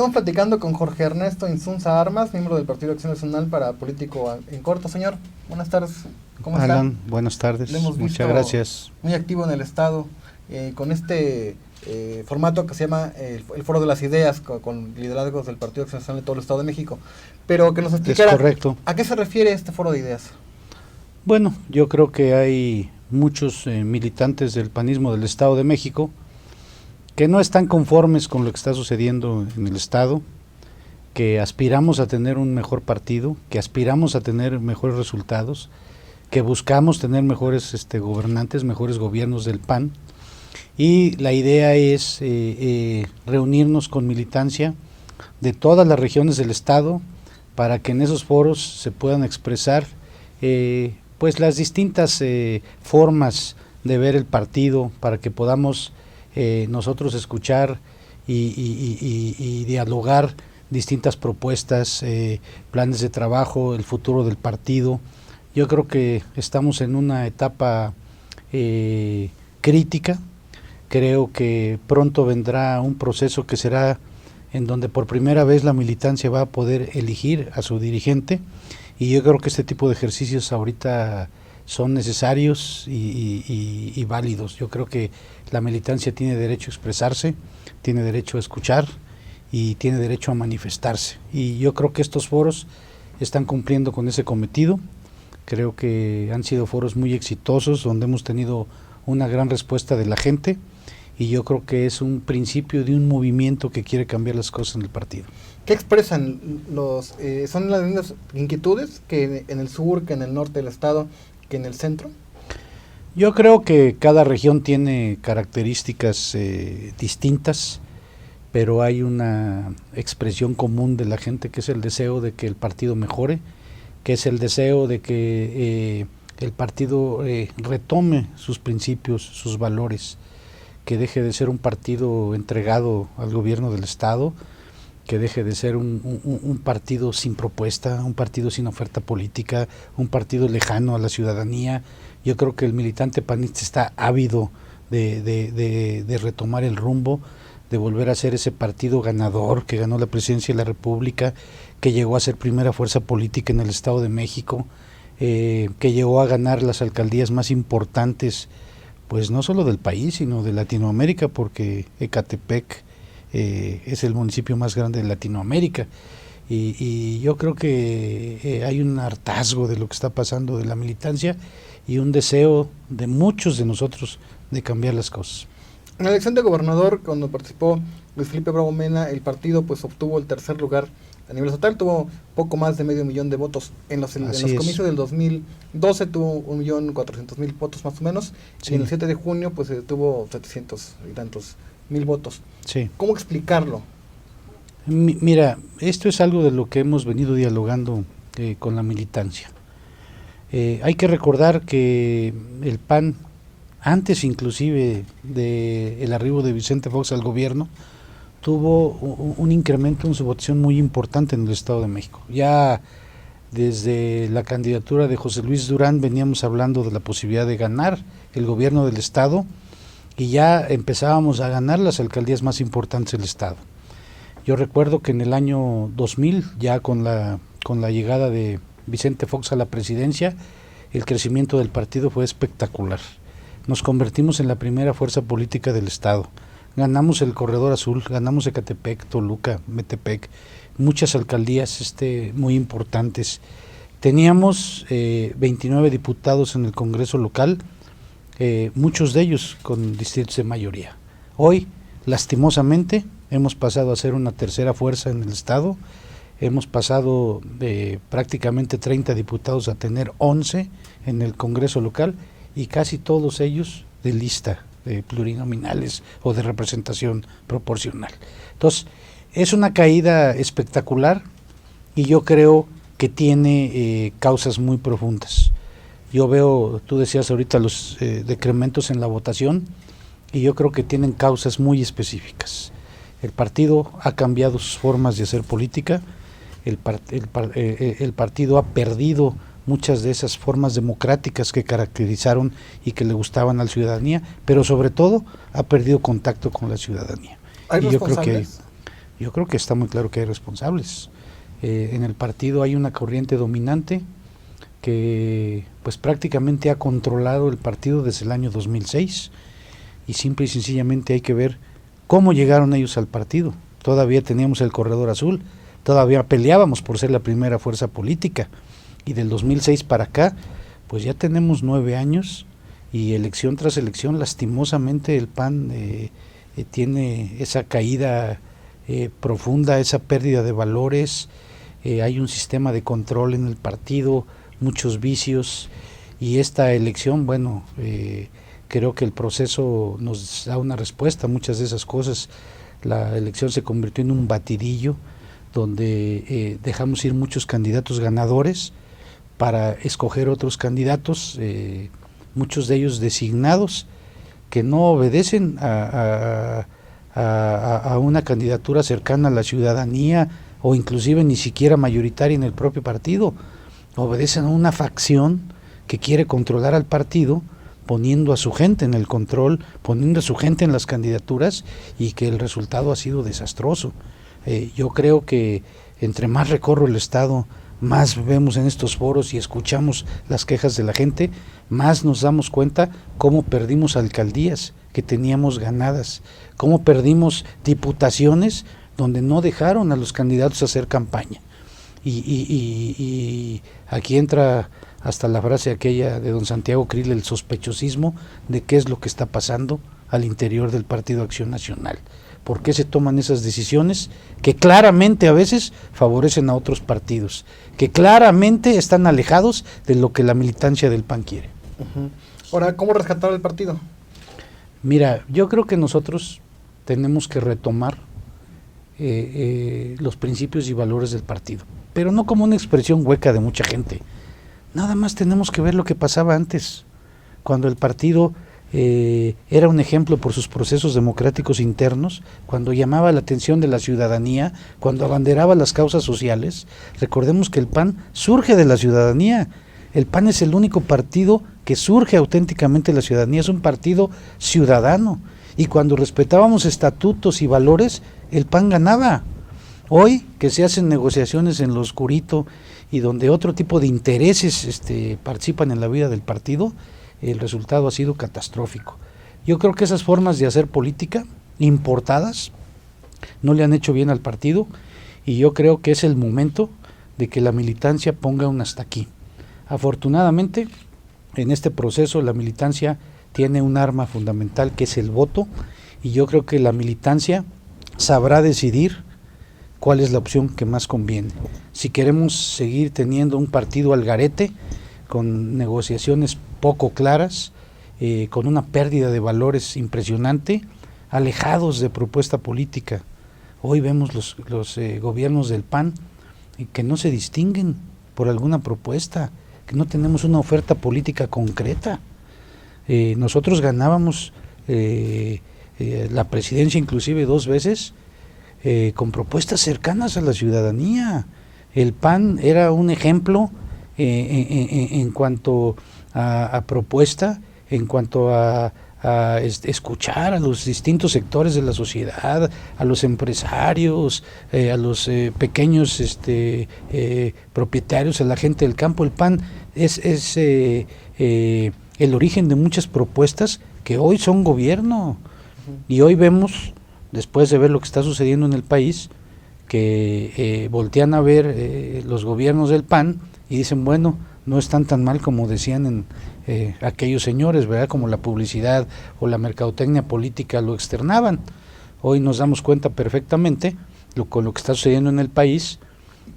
Estamos platicando con Jorge Ernesto Insunza Armas, miembro del Partido Acción Nacional para Político en Corto. Señor, buenas tardes. ¿Cómo está? Alan, buenas tardes. Le hemos visto muchas gracias. Muy activo en el Estado, con este formato que se llama el Foro de las Ideas, con liderazgos del Partido Acción Nacional de todo el Estado de México. Pero que nos explicara, es correcto. ¿A qué se refiere este Foro de Ideas? Bueno, yo creo que hay muchos militantes del panismo del Estado de México que no están conformes con lo que está sucediendo en el Estado, que aspiramos a tener un mejor partido, que aspiramos a tener mejores resultados, que buscamos tener mejores gobernantes, mejores gobiernos del PAN, y la idea es reunirnos con militancia de todas las regiones del Estado para que en esos foros se puedan expresar pues las distintas formas de ver el partido, para que podamos nosotros escuchar y dialogar distintas propuestas, planes de trabajo, el futuro del partido. Yo creo que estamos en una etapa crítica. Creo que pronto vendrá un proceso que será en donde por primera vez la militancia va a poder elegir a su dirigente, y yo creo que este tipo de ejercicios ahorita son necesarios y válidos. Yo creo que la militancia tiene derecho a expresarse, tiene derecho a escuchar y tiene derecho a manifestarse, y yo creo que estos foros están cumpliendo con ese cometido. Creo que han sido foros muy exitosos, donde hemos tenido una gran respuesta de la gente, y yo creo que es un principio de un movimiento que quiere cambiar las cosas en el partido. ¿Qué expresan son las mismas inquietudes que en el sur, que en el norte del estado, que en el centro? Yo creo que cada región tiene características distintas, pero hay una expresión común de la gente, que es el deseo de que el partido mejore, que es el deseo de que el partido retome sus principios, sus valores, que deje de ser un partido entregado al gobierno del Estado, que deje de ser un partido sin propuesta, un partido sin oferta política, un partido lejano a la ciudadanía. Yo creo que el militante panista está ávido de retomar el rumbo, de volver a ser ese partido ganador que ganó la presidencia de la República, que llegó a ser primera fuerza política en el Estado de México, que llegó a ganar las alcaldías más importantes, pues no solo del país, sino de Latinoamérica, porque Ecatepec es el municipio más grande de Latinoamérica, y yo creo que hay un hartazgo de lo que está pasando de la militancia y un deseo de muchos de nosotros de cambiar las cosas. En la elección de gobernador, cuando participó Luis Felipe Bravo Mena, el partido pues obtuvo el tercer lugar a nivel estatal, tuvo poco más de 500,000 de votos. En los comicios del 2012 tuvo 1,400,000 votos más o menos, sí. Y en el 7 de junio pues tuvo 700 y tantos mil votos. Sí. ¿Cómo explicarlo? Mira, esto es algo de lo que hemos venido dialogando con la militancia. Hay que recordar que el PAN, antes inclusive del arribo de Vicente Fox al gobierno, tuvo un incremento en su votación muy importante en el Estado de México. Ya desde la candidatura de José Luis Durán veníamos hablando de la posibilidad de ganar el gobierno del Estado, y ya empezábamos a ganar las alcaldías más importantes del Estado. Yo recuerdo que en el año 2000, ya con la llegada de Vicente Fox a la presidencia, el crecimiento del partido fue espectacular. Nos convertimos en la primera fuerza política del Estado. Ganamos el Corredor Azul, ganamos Ecatepec, Toluca, Metepec, muchas alcaldías muy importantes. Teníamos 29 diputados en el Congreso local, muchos de ellos con distritos de mayoría. Hoy, lastimosamente, hemos pasado a ser una tercera fuerza en el Estado. Hemos pasado de prácticamente 30 diputados a tener 11 en el Congreso local, y casi todos ellos de lista, de plurinominales o de representación proporcional. Entonces, es una caída espectacular, y yo creo que tiene causas muy profundas. Yo veo, tú decías ahorita, los decrementos en la votación, y yo creo que tienen causas muy específicas. El partido ha cambiado sus formas de hacer política, el partido ha perdido muchas de esas formas democráticas que caracterizaron y que le gustaban a la ciudadanía, pero sobre todo ha perdido contacto con la ciudadanía. ¿Hay responsables? Yo creo que está muy claro que hay responsables. En el partido hay una corriente dominante que pues prácticamente ha controlado el partido desde el año 2006 y simple y sencillamente hay que ver cómo llegaron ellos al partido. Todavía teníamos el corredor azul, todavía peleábamos por ser la primera fuerza política y del 2006 para acá pues ya tenemos 9 años y elección tras elección lastimosamente el PAN tiene esa caída profunda, esa pérdida de valores, hay un sistema de control en el partido, muchos vicios y esta elección, bueno, creo que el proceso nos da una respuesta a muchas de esas cosas. La elección se convirtió en un batidillo donde dejamos ir muchos candidatos ganadores para escoger otros candidatos, muchos de ellos designados que no obedecen a una candidatura cercana a la ciudadanía o inclusive ni siquiera mayoritaria en el propio partido, obedecen a una facción que quiere controlar al partido poniendo a su gente en el control, poniendo a su gente en las candidaturas y que el resultado ha sido desastroso. Yo creo que entre más recorro el estado, más vemos en estos foros y escuchamos las quejas de la gente, más nos damos cuenta cómo perdimos alcaldías que teníamos ganadas, cómo perdimos diputaciones donde no dejaron a los candidatos hacer campaña. Y aquí entra hasta la frase aquella de don Santiago Krill, el sospechosismo de qué es lo que está pasando al interior del Partido Acción Nacional. ¿Por qué se toman esas decisiones que claramente a veces favorecen a otros partidos, que claramente están alejados de lo que la militancia del PAN quiere? Ahora, ¿cómo rescatar el partido? Mira, yo creo que nosotros tenemos que retomar los principios y valores del partido, pero no como una expresión hueca de mucha gente. Nada más tenemos que ver lo que pasaba antes, cuando el partido era un ejemplo por sus procesos democráticos internos, cuando llamaba la atención de la ciudadanía, cuando abanderaba las causas sociales. Recordemos que el PAN surge de la ciudadanía. El PAN es el único partido que surge auténticamente de la ciudadanía, es un partido ciudadano. Y cuando respetábamos estatutos y valores, el PAN ganaba. Hoy que se hacen negociaciones en lo oscurito y donde otro tipo de intereses participan en la vida del partido, el resultado ha sido catastrófico. Yo creo que esas formas de hacer política importadas no le han hecho bien al partido y yo creo que es el momento de que la militancia ponga un hasta aquí. Afortunadamente, en este proceso la militancia tiene un arma fundamental que es el voto y yo creo que la militancia sabrá decidir cuál es la opción que más conviene. Si queremos seguir teniendo un partido al garete, con negociaciones poco claras, con una pérdida de valores impresionante, alejados de propuesta política. Hoy vemos los gobiernos del PAN que no se distinguen por alguna propuesta, que no tenemos una oferta política concreta. Nosotros ganábamos la presidencia inclusive 2 veces con propuestas cercanas a la ciudadanía. El PAN era un ejemplo en cuanto a propuesta, en cuanto a escuchar a los distintos sectores de la sociedad, a los empresarios, a los pequeños propietarios, a la gente del campo. El PAN es el origen de muchas propuestas que hoy son gobierno. Y hoy vemos, después de ver lo que está sucediendo en el país, que voltean a ver los gobiernos del PAN y dicen, bueno, no están tan mal como decían aquellos señores, ¿verdad? Como la publicidad o la mercadotecnia política lo externaban. Hoy nos damos cuenta perfectamente con lo que está sucediendo en el país,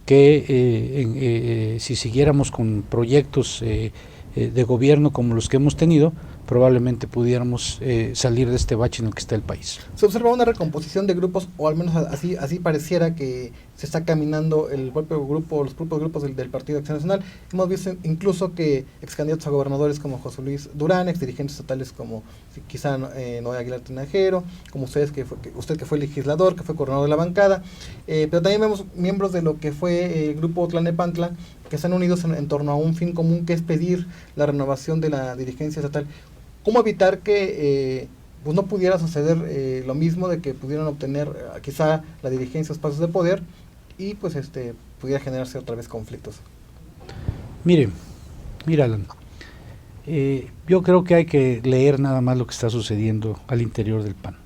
que si siguiéramos con proyectos de gobierno como los que hemos tenido, probablemente pudiéramos salir de este bache en el que está el país. Se observa una recomposición de grupos, o al menos así pareciera que se está caminando el propio grupo, los propios grupos del Partido Acción Nacional. Hemos visto incluso que ex candidatos a gobernadores como José Luis Durán, ex dirigentes estatales como quizá Noé Aguilar Tinajero, como usted que fue legislador, que fue coordinador de la bancada, pero también vemos miembros de lo que fue el grupo Tlalnepantla, que están unidos en torno a un fin común, que es pedir la renovación de la dirigencia estatal. ¿Cómo evitar que pues no pudiera suceder lo mismo, de que pudieran obtener quizá la dirigencia espacios de poder y pues pudiera generarse otra vez conflictos. Mira, Alan, yo creo que hay que leer nada más lo que está sucediendo al interior del PAN.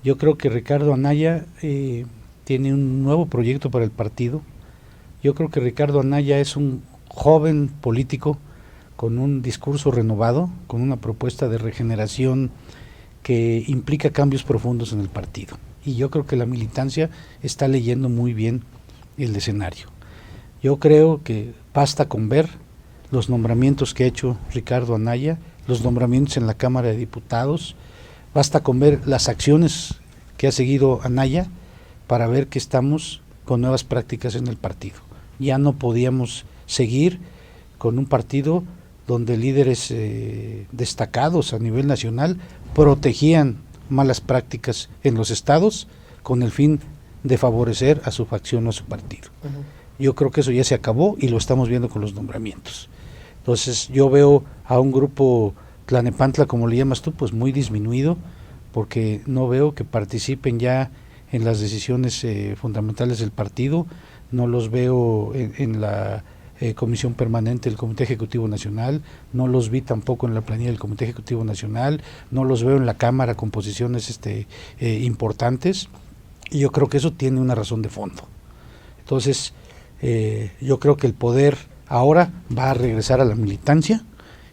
Yo creo que Ricardo Anaya tiene un nuevo proyecto para el partido. Yo creo que Ricardo Anaya es un joven político con un discurso renovado, con una propuesta de regeneración que implica cambios profundos en el partido. Y yo creo que la militancia está leyendo muy bien el escenario. Yo creo que basta con ver los nombramientos que ha hecho Ricardo Anaya, los nombramientos en la Cámara de Diputados, basta con ver las acciones que ha seguido Anaya para ver que estamos con nuevas prácticas en el partido. Ya no podíamos seguir con un partido donde líderes destacados a nivel nacional protegían malas prácticas en los estados con el fin de favorecer a su facción o a su partido. Yo creo que eso ya se acabó y lo estamos viendo con los nombramientos. Entonces yo veo a un grupo Tlanepantla, como le llamas tú, pues muy disminuido, porque no veo que participen ya en las decisiones fundamentales del partido, no los veo en la comisión permanente del Comité Ejecutivo Nacional, no los vi tampoco en la planilla del Comité Ejecutivo Nacional, no los veo en la Cámara con posiciones importantes, y yo creo que eso tiene una razón de fondo. Entonces, yo creo que el poder ahora va a regresar a la militancia,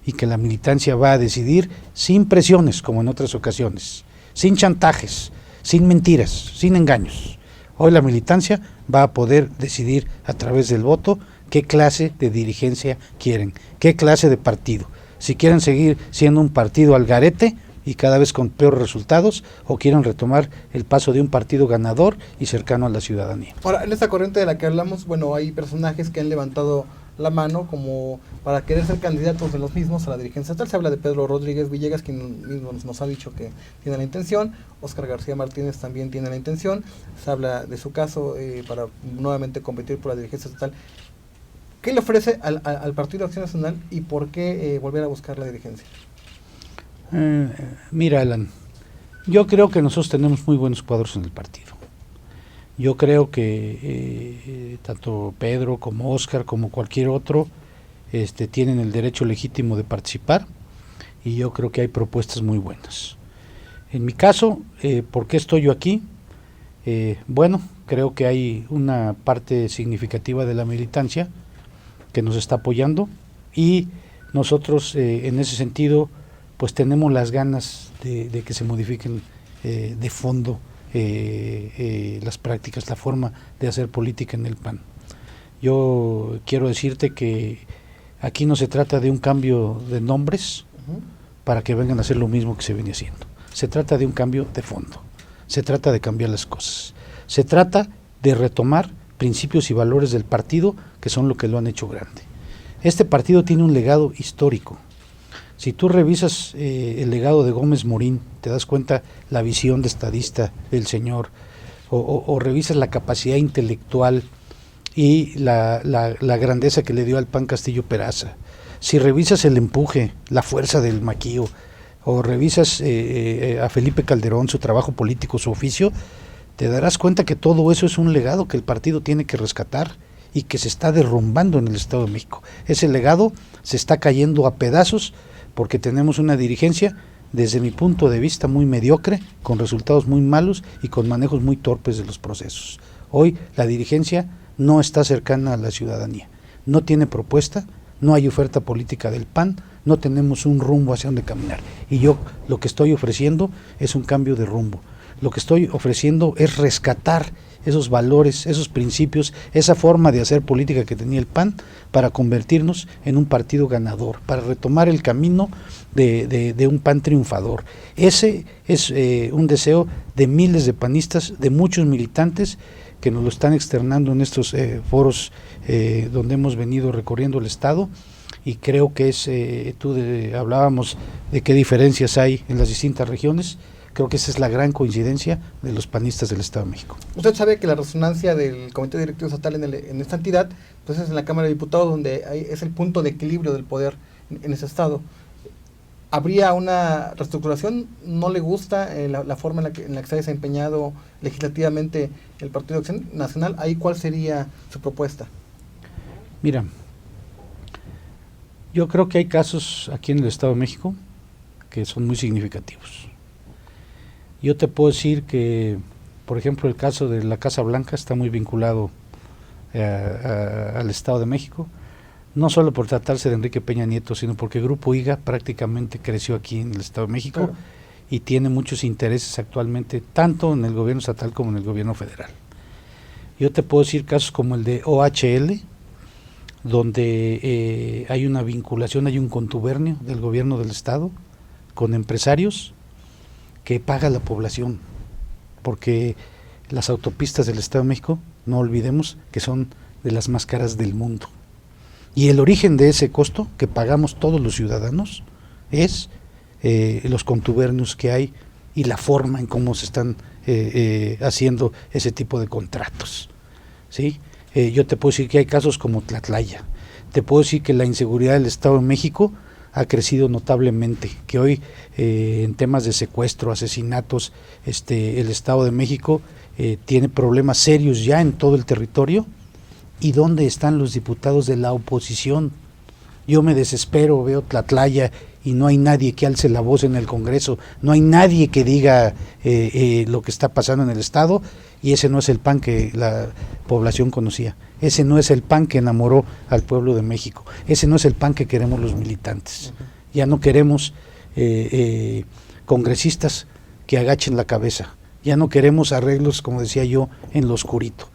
y que la militancia va a decidir sin presiones, como en otras ocasiones, sin chantajes, sin mentiras, sin engaños. Hoy la militancia va a poder decidir a través del voto qué clase de dirigencia quieren, qué clase de partido. Si quieren seguir siendo un partido al garete y cada vez con peores resultados, o quieren retomar el paso de un partido ganador y cercano a la ciudadanía. Ahora, en esta corriente de la que hablamos, bueno, hay personajes que han levantado la mano como para querer ser candidatos de los mismos a la dirigencia estatal. Se habla de Pedro Rodríguez Villegas, quien mismo nos ha dicho que tiene la intención. Óscar García Martínez también tiene la intención. Se habla de su caso para nuevamente competir por la dirigencia estatal. ¿Qué le ofrece al Partido Acción Nacional y por qué volver a buscar la dirigencia? Mira, Alan, yo creo que nosotros tenemos muy buenos cuadros en el partido. Yo creo que tanto Pedro como Óscar como cualquier otro tienen el derecho legítimo de participar, y yo creo que hay propuestas muy buenas. En mi caso, ¿por qué estoy yo aquí? Bueno, creo que hay una parte significativa de la militancia que nos está apoyando, y nosotros en ese sentido pues tenemos las ganas de que se modifiquen de fondo las prácticas, la forma de hacer política en el PAN. Yo quiero decirte que aquí no se trata de un cambio de nombres para que vengan a hacer lo mismo que se viene haciendo. Se trata de un cambio de fondo. Se trata de cambiar las cosas. Se trata de retomar principios y valores del partido, que son lo que lo han hecho grande. Este partido tiene un legado histórico. Si tú revisas el legado de Gómez Morín, te das cuenta la visión de estadista del señor, o revisas la capacidad intelectual y la grandeza que le dio al PAN Castillo Peraza. Si revisas el empuje, la fuerza del maquío, o revisas a Felipe Calderón, su trabajo político, su oficio, te darás cuenta que todo eso es un legado que el partido tiene que rescatar y que se está derrumbando en el Estado de México. Ese legado se está cayendo a pedazos porque tenemos una dirigencia, desde mi punto de vista, muy mediocre, con resultados muy malos y con manejos muy torpes de los procesos. Hoy la dirigencia no está cercana a la ciudadanía, no tiene propuesta, no hay oferta política del PAN, no tenemos un rumbo hacia donde caminar. Y yo lo que estoy ofreciendo es un cambio de rumbo. Lo que estoy ofreciendo es rescatar esos valores, esos principios, esa forma de hacer política que tenía el PAN, para convertirnos en un partido ganador, para retomar el camino de un PAN triunfador. Ese es un deseo de miles de panistas, de muchos militantes que nos lo están externando en estos foros donde hemos venido recorriendo el Estado, y creo que hablábamos de qué diferencias hay en las distintas regiones. Creo que esa es la gran coincidencia de los panistas del Estado de México. Usted sabe que la resonancia del Comité Directivo Estatal en esta entidad, pues es en la Cámara de Diputados, donde es el punto de equilibrio del poder en ese estado. ¿Habría una reestructuración? ¿No le gusta la forma en la que se ha desempeñado legislativamente el Partido Acción Nacional? ¿Ahí cuál sería su propuesta? Mira, yo creo que hay casos aquí en el Estado de México que son muy significativos. Yo te puedo decir que, por ejemplo, el caso de la Casa Blanca está muy vinculado al Estado de México, no solo por tratarse de Enrique Peña Nieto, sino porque Grupo IGA prácticamente creció aquí en el Estado de México, claro, y tiene muchos intereses actualmente, tanto en el gobierno estatal como en el gobierno federal. Yo te puedo decir casos como el de OHL, donde hay una vinculación, hay un contubernio del gobierno del Estado con empresarios que paga la población, porque las autopistas del Estado de México, no olvidemos que son de las más caras del mundo. Y el origen de ese costo que pagamos todos los ciudadanos es los contubernios que hay y la forma en cómo se están haciendo ese tipo de contratos, ¿sí? Yo te puedo decir que hay casos como Tlatlaya, te puedo decir que la inseguridad del Estado de México ha crecido notablemente, que hoy en temas de secuestro, asesinatos, el Estado de México tiene problemas serios ya en todo el territorio. ¿Y dónde están los diputados de la oposición? Yo me desespero, veo Tlatlaya y no hay nadie que alce la voz en el Congreso, no hay nadie que diga lo que está pasando en el Estado, y ese no es el PAN que la población conocía, ese no es el PAN que enamoró al pueblo de México, ese no es el PAN que queremos los militantes. Ya no queremos congresistas que agachen la cabeza, ya no queremos arreglos, como decía yo, en lo oscurito.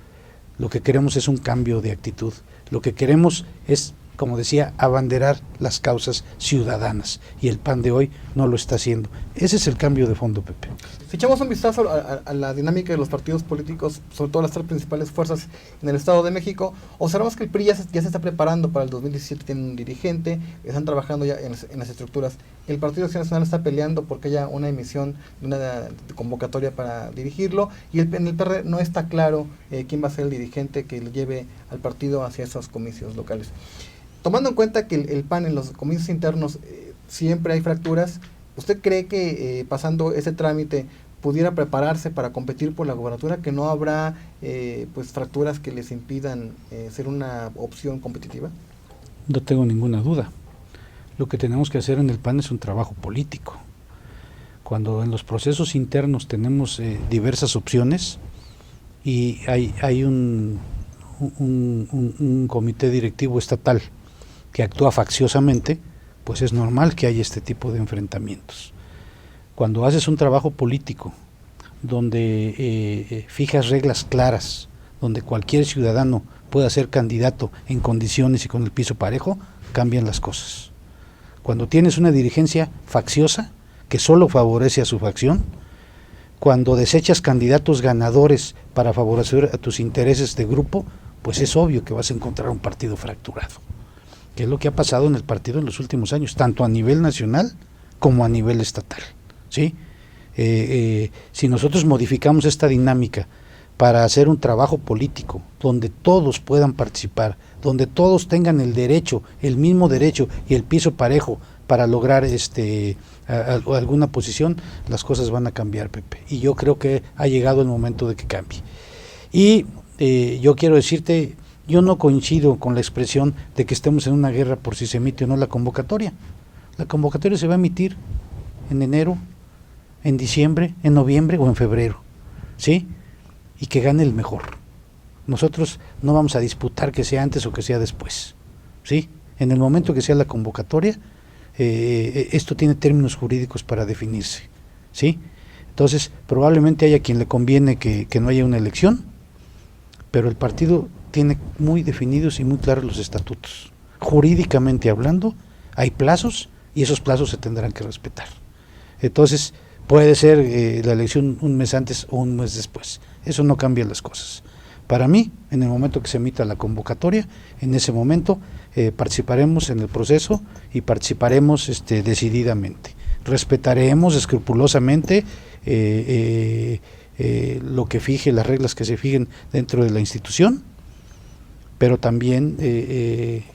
Lo que queremos es un cambio de actitud. Lo que queremos es, como decía, abanderar las causas ciudadanas. Y el PAN de hoy no lo está haciendo. Ese es el cambio de fondo, Pepe. Si echamos un vistazo a la dinámica de los partidos políticos, sobre todo las tres principales fuerzas en el Estado de México, observamos que el PRI ya se está preparando para el 2017, tiene un dirigente, están trabajando ya en las estructuras. El Partido Acción Nacional está peleando porque haya una emisión de una convocatoria para dirigirlo, y en el PR no está claro quién va a ser el dirigente que le lleve al partido hacia esos comicios locales. Tomando en cuenta que el PAN en los comicios internos siempre hay fracturas, ¿usted cree que pasando ese trámite pudiera prepararse para competir por la gobernatura, que no habrá pues fracturas que les impidan ser una opción competitiva? No tengo ninguna duda. Lo que tenemos que hacer en el PAN es un trabajo político. Cuando en los procesos internos tenemos diversas opciones y hay un comité directivo estatal que actúa facciosamente, pues es normal que haya este tipo de enfrentamientos. Cuando haces un trabajo político donde fijas reglas claras, donde cualquier ciudadano pueda ser candidato en condiciones y con el piso parejo, cambian las cosas. Cuando tienes una dirigencia facciosa que solo favorece a su facción, cuando desechas candidatos ganadores para favorecer a tus intereses de grupo, pues es obvio que vas a encontrar un partido fracturado, que es lo que ha pasado en el partido en los últimos años, tanto a nivel nacional como a nivel estatal, ¿sí? Si nosotros modificamos esta dinámica para hacer un trabajo político donde todos puedan participar, donde todos tengan el derecho, el mismo derecho y el piso parejo para lograr alguna posición, las cosas van a cambiar, Pepe. Y yo creo que ha llegado el momento de que cambie. Y yo quiero decirte, yo no coincido con la expresión de que estemos en una guerra por si se emite o no la convocatoria. La convocatoria se va a emitir en enero, en diciembre, en noviembre o en febrero, ¿sí? Y que gane el mejor. Nosotros no vamos a disputar que sea antes o que sea después, ¿sí? En el momento que sea la convocatoria, esto tiene términos jurídicos para definirse, ¿sí? Entonces, probablemente haya quien le conviene que no haya una elección, pero el partido tiene muy definidos y muy claros los estatutos. Jurídicamente hablando, hay plazos y esos plazos se tendrán que respetar. Entonces, puede ser la elección un mes antes o un mes después. Eso no cambia las cosas. Para mí, en el momento que se emita la convocatoria, en ese momento participaremos en el proceso y participaremos decididamente. Respetaremos escrupulosamente lo que fije, las reglas que se fijen dentro de la institución, pero también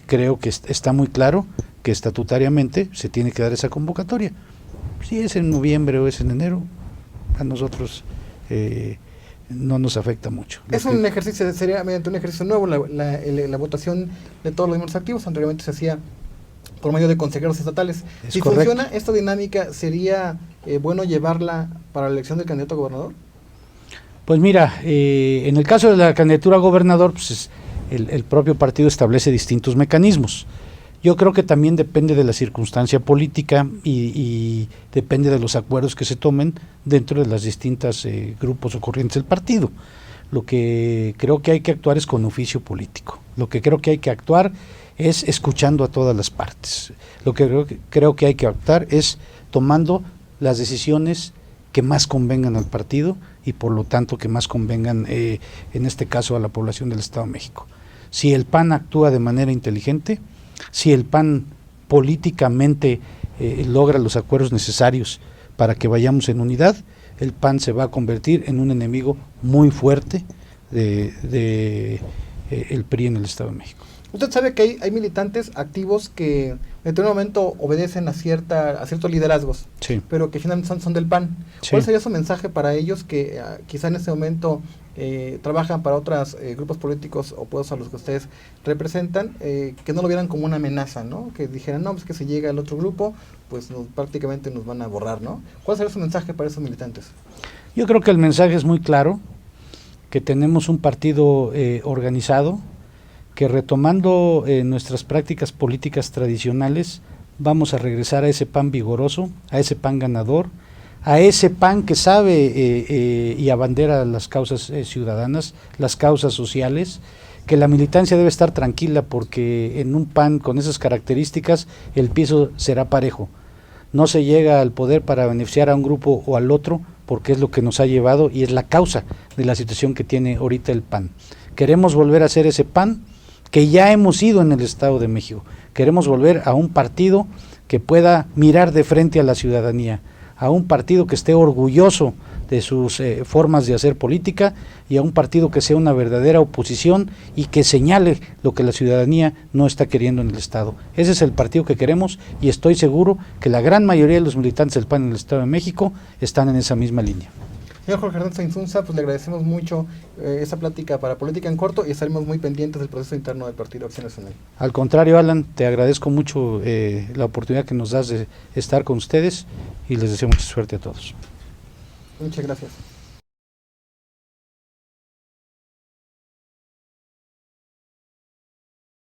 creo que está muy claro que estatutariamente se tiene que dar esa convocatoria. Si es en noviembre o es en enero, a nosotros no nos afecta mucho. Es un ejercicio, sería mediante un ejercicio nuevo, la votación de todos los miembros activos. Anteriormente se hacía por medio de consejeros estatales. Si funciona esta dinámica, ¿sería bueno llevarla para la elección del candidato a gobernador? Pues mira, en el caso de la candidatura a gobernador, pues el propio partido establece distintos mecanismos. Yo creo que también depende de la circunstancia política y depende de los acuerdos que se tomen dentro de las distintas grupos o corrientes del partido. Lo que creo que hay que actuar es con oficio político. Lo que creo que hay que actuar es escuchando a todas las partes. Lo que creo que hay que actuar es tomando las decisiones que más convengan al partido y por lo tanto que más convengan en este caso a la población del Estado de México. Si el PAN actúa de manera inteligente, si el PAN políticamente logra los acuerdos necesarios para que vayamos en unidad, el PAN se va a convertir en un enemigo muy fuerte de el PRI en el Estado de México. Usted sabe que hay militantes activos que en determinado momento obedecen a ciertos liderazgos, sí, pero que finalmente son del PAN. Sí. ¿Cuál sería su mensaje para ellos que quizá en ese momento trabajan para otros grupos políticos opuestos a los que ustedes representan, que no lo vieran como una amenaza, ¿no? Que dijeran, no, pues que si llega el otro grupo, pues prácticamente nos van a borrar, ¿no? ¿Cuál sería su mensaje para esos militantes? Yo creo que el mensaje es muy claro, que tenemos un partido organizado, que retomando nuestras prácticas políticas tradicionales, vamos a regresar a ese PAN vigoroso, a ese PAN ganador, a ese PAN que sabe y abandera las causas ciudadanas, las causas sociales, que la militancia debe estar tranquila porque en un PAN con esas características el piso será parejo. No se llega al poder para beneficiar a un grupo o al otro, porque es lo que nos ha llevado y es la causa de la situación que tiene ahorita el PAN. Queremos volver a ser ese PAN que ya hemos sido en el Estado de México. Queremos volver a un partido que pueda mirar de frente a la ciudadanía, a un partido que esté orgulloso de sus formas de hacer política y a un partido que sea una verdadera oposición y que señale lo que la ciudadanía no está queriendo en el Estado. Ese es el partido que queremos y estoy seguro que la gran mayoría de los militantes del PAN en el Estado de México están en esa misma línea. Señor Jorge Ernesto Insunza, pues le agradecemos mucho esa plática para Política en Corto y estaremos muy pendientes del proceso interno del Partido Acción Nacional. Al contrario, Alan, te agradezco mucho la oportunidad que nos das de estar con ustedes y les deseo mucha suerte a todos. Muchas gracias.